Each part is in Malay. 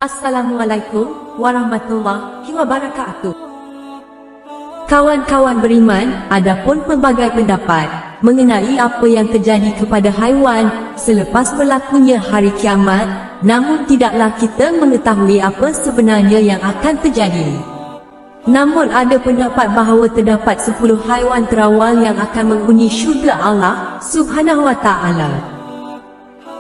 Assalamualaikum warahmatullahi wabarakatuh. Kawan-kawan beriman, adapun pelbagai pendapat mengenai apa yang terjadi kepada haiwan selepas berlakunya hari kiamat, namun tidaklah kita mengetahui apa sebenarnya yang akan terjadi. Namun ada pendapat bahawa terdapat 10 haiwan terawal yang akan menghuni syurga Allah Subhanahu wa Ta'ala.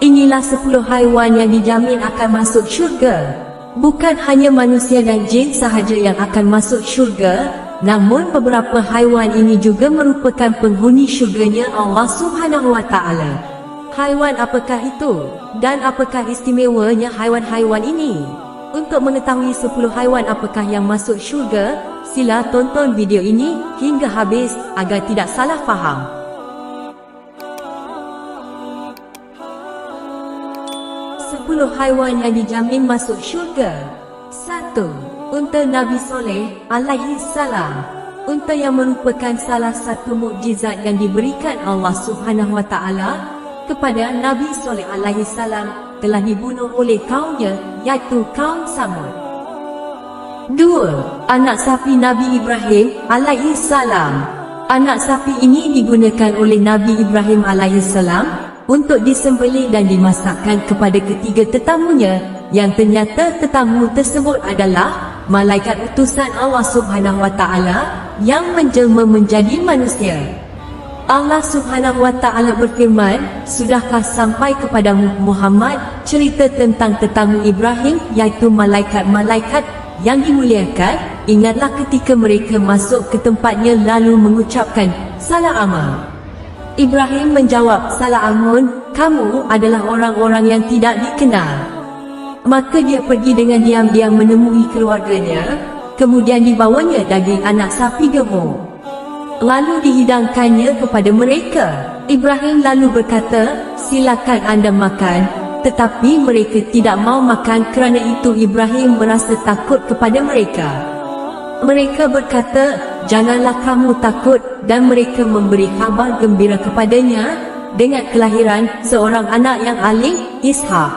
Inilah 10 haiwan yang dijamin akan masuk syurga. Bukan hanya manusia dan jin sahaja yang akan masuk syurga, namun beberapa haiwan ini juga merupakan penghuni syurganya Allah Subhanahu wa Ta'ala. Haiwan apakah itu? Dan apakah istimewanya haiwan-haiwan ini? Untuk mengetahui 10 haiwan apakah yang masuk syurga, sila tonton video ini hingga habis agar tidak salah faham. 10 haiwan yang dijamin masuk syurga. 1. Unta Nabi Soleh alaihi salam. Unta yang merupakan salah satu mukjizat yang diberikan Allah Subhanahu wa Ta'ala kepada Nabi Soleh alaihi salam telah dibunuh oleh kaumnya, iaitu kaum Samud. 2. Anak sapi Nabi Ibrahim alaihi salam. Anak sapi ini digunakan oleh Nabi Ibrahim alaihi salam untuk disembelih dan dimasakkan kepada ketiga tetamunya, yang ternyata tetamu tersebut adalah malaikat utusan Allah Subhanahu wa Ta'ala yang menjelma menjadi manusia. Allah Subhanahu wa Ta'ala berfirman, "Sudahkah sampai kepadamu Muhammad cerita tentang tetamu Ibrahim, iaitu malaikat-malaikat yang dimuliakan? Ingatlah ketika mereka masuk ke tempatnya lalu mengucapkan salam." Ibrahim menjawab, "Salamun, kamu adalah orang-orang yang tidak dikenal." Maka dia pergi dengan diam-diam menemui keluarganya, kemudian dibawanya daging anak sapi gemuk, lalu dihidangkannya kepada mereka. Ibrahim lalu berkata, "Silakan anda makan." Tetapi mereka tidak mau makan, kerana itu Ibrahim merasa takut kepada mereka. Mereka berkata, "Janganlah kamu takut," dan mereka memberi kabar gembira kepadanya dengan kelahiran seorang anak yang alim, Ishak.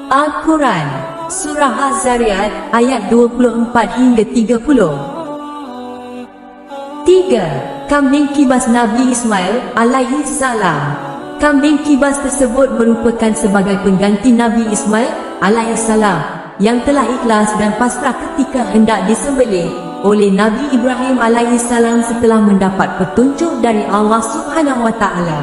Al-Quran, Surah Az-Zariyat, ayat 24 hingga 30. 3. Kambing kibas Nabi Ismail alaihi salam. Kambing kibas tersebut merupakan sebagai pengganti Nabi Ismail alaihi salam yang telah ikhlas dan pasrah ketika hendak disembelih oleh Nabi Ibrahim alaihi salam setelah mendapat petunjuk dari Allah Subhanahu wa Ta'ala.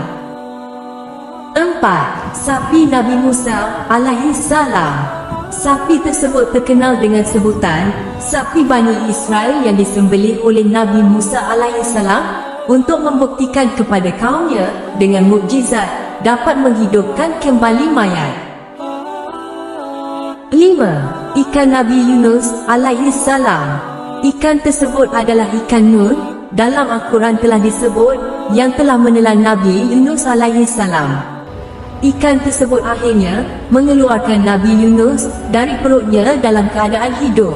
4. Sapi Nabi Musa alaihi salam. Sapi tersebut terkenal dengan sebutan sapi Bani Israel yang disembelih oleh Nabi Musa alaihi salam untuk membuktikan kepada kaumnya dengan mukjizat dapat menghidupkan kembali mayat. 5. Ikan Nabi Yunus alaihi salam. Ikan tersebut adalah ikan Nun. Dalam Al-Quran telah disebut yang telah menelan Nabi Yunus alaihi salam. Ikan tersebut akhirnya mengeluarkan Nabi Yunus dari perutnya dalam keadaan hidup.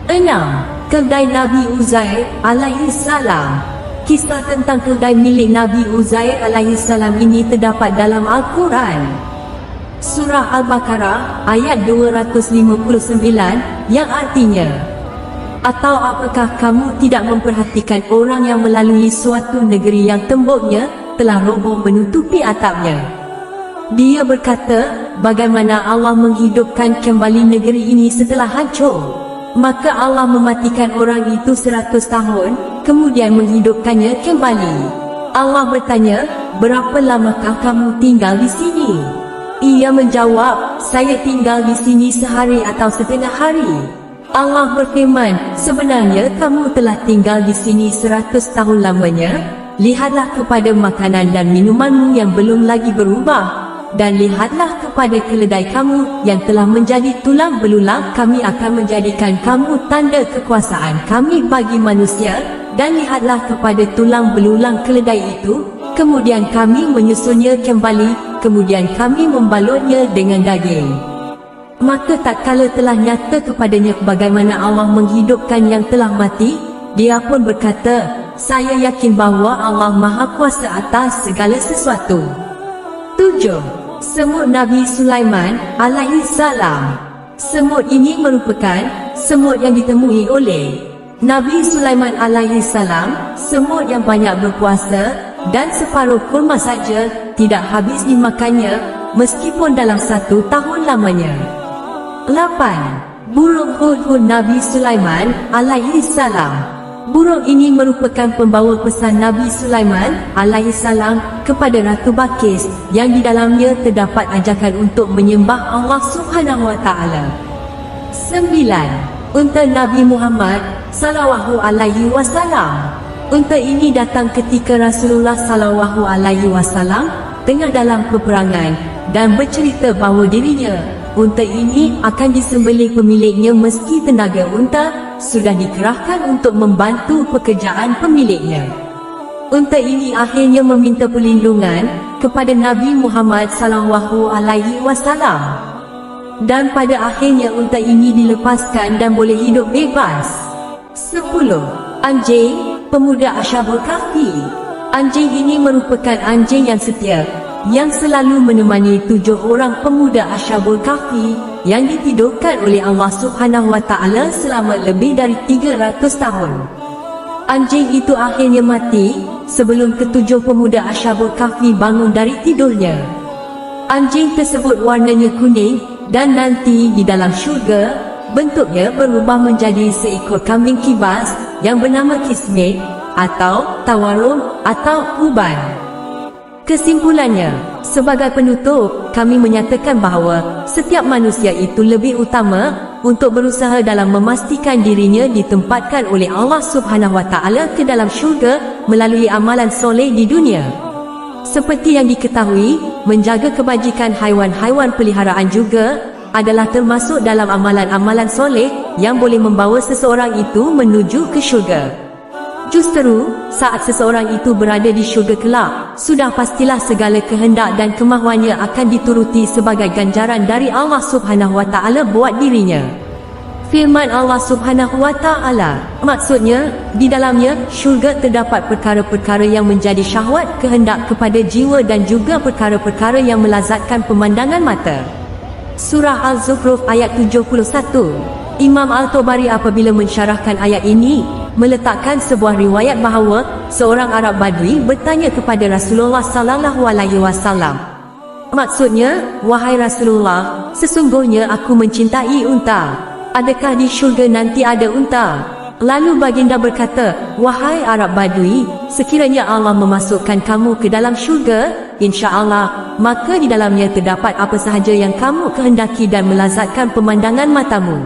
6. Keldai Nabi Uzair alaihi salam. Kisah tentang keldai milik Nabi Uzair alaihi salam ini terdapat dalam Al-Quran. Surah Al-Baqarah ayat 259 yang artinya, "Atau apakah kamu tidak memperhatikan orang yang melalui suatu negeri yang temboknya telah roboh menutupi atapnya?" Dia berkata, "Bagaimana Allah menghidupkan kembali negeri ini setelah hancur?" Maka Allah mematikan orang itu 100 tahun, kemudian menghidupkannya kembali. Allah bertanya, "Berapa lamakah kamu tinggal di sini?" Ia menjawab, "Saya tinggal di sini sehari atau setengah hari." Allah berfirman, "Sebenarnya kamu telah tinggal di sini 100 tahun lamanya. Lihatlah kepada makanan dan minumanmu yang belum lagi berubah, dan lihatlah kepada keledai kamu yang telah menjadi tulang belulang. Kami akan menjadikan kamu tanda kekuasaan kami bagi manusia, dan lihatlah kepada tulang belulang keledai itu. Kemudian kami menyusunnya kembali, kemudian kami membalutnya dengan daging." Maka tak kala telah nyata kepadanya bagaimana Allah menghidupkan yang telah mati, dia pun berkata, "Saya yakin bahawa Allah Maha Kuasa atas segala sesuatu." 7. Semut Nabi Sulaiman alaihi salam. Semut ini merupakan semut yang ditemui oleh Nabi Sulaiman alaihi salam, semut yang banyak berpuasa dan separuh kurma saja tidak habis dimakannya meskipun dalam 1 tahun lamanya. 8. Burung hudhud Nabi Sulaiman alaihi salam. Burung ini merupakan pembawa pesan Nabi Sulaiman alaihi salam kepada Ratu Balqis yang di dalamnya terdapat ajakan untuk menyembah Allah Subhanahu wa taala. 9. Unta Nabi Muhammad sallallahu alaihi wasallam. Unta ini datang ketika Rasulullah sallallahu alaihi wasallam tengah dalam peperangan dan bercerita bahawa dirinya unta ini akan disembelih pemiliknya meski tenaga unta sudah dikerahkan untuk membantu pekerjaan pemiliknya. Unta ini akhirnya meminta perlindungan kepada Nabi Muhammad sallallahu alaihi wasallam. Dan pada akhirnya unta ini dilepaskan dan boleh hidup bebas. 10. Anjing pemuda Ashabul Kahfi. Anjing ini merupakan anjing yang setia yang selalu menemani 7 orang pemuda Ashabul Kahfi yang ditidurkan oleh Allah Subhanahu wa taala selama lebih dari 300 tahun. Anjing itu akhirnya mati sebelum ke-7 pemuda Ashabul Kahfi bangun dari tidurnya. Anjing tersebut warnanya kuning dan nanti di dalam syurga bentuknya berubah menjadi seekor kambing kibas yang bernama Kismet atau Tawarum atau Uban. Kesimpulannya, sebagai penutup, kami menyatakan bahawa setiap manusia itu lebih utama untuk berusaha dalam memastikan dirinya ditempatkan oleh Allah Subhanahu wa taala ke dalam syurga melalui amalan soleh di dunia. Seperti yang diketahui, menjaga kebajikan haiwan-haiwan peliharaan juga adalah termasuk dalam amalan-amalan soleh yang boleh membawa seseorang itu menuju ke syurga. Justeru, saat seseorang itu berada di syurga kelak, sudah pastilah segala kehendak dan kemahuannya akan dituruti sebagai ganjaran dari Allah Subhanahu wa taala buat dirinya. Firman Allah Subhanahu wa taala, maksudnya, di dalamnya syurga terdapat perkara-perkara yang menjadi syahwat kehendak kepada jiwa dan juga perkara-perkara yang melazatkan pemandangan mata. Surah Al-Zukhruf ayat 71. Imam Al-Tabari apabila mensyarahkan ayat ini meletakkan sebuah riwayat bahawa seorang Arab Badui bertanya kepada Rasulullah sallallahu alaihi wasallam. Maksudnya, wahai Rasulullah, sesungguhnya aku mencintai unta. Adakah di syurga nanti ada unta? Lalu baginda berkata, wahai Arab Badui, sekiranya Allah memasukkan kamu ke dalam syurga, insya-Allah, maka di dalamnya terdapat apa sahaja yang kamu kehendaki dan melazatkan pemandangan matamu.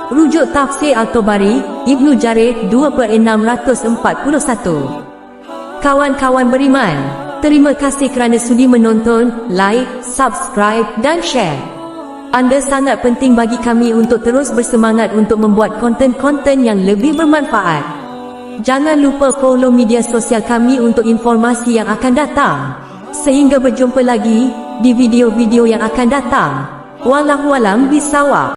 Rujuk Tafsir Al-Tabari, Ibnu Jarir 2/641. Kawan-kawan beriman, terima kasih kerana sudi menonton, like, subscribe dan share. Anda sangat penting bagi kami untuk terus bersemangat untuk membuat konten-konten yang lebih bermanfaat. Jangan lupa follow media sosial kami untuk informasi yang akan datang. Sehingga berjumpa lagi di video-video yang akan datang. Wallahualam bisawab.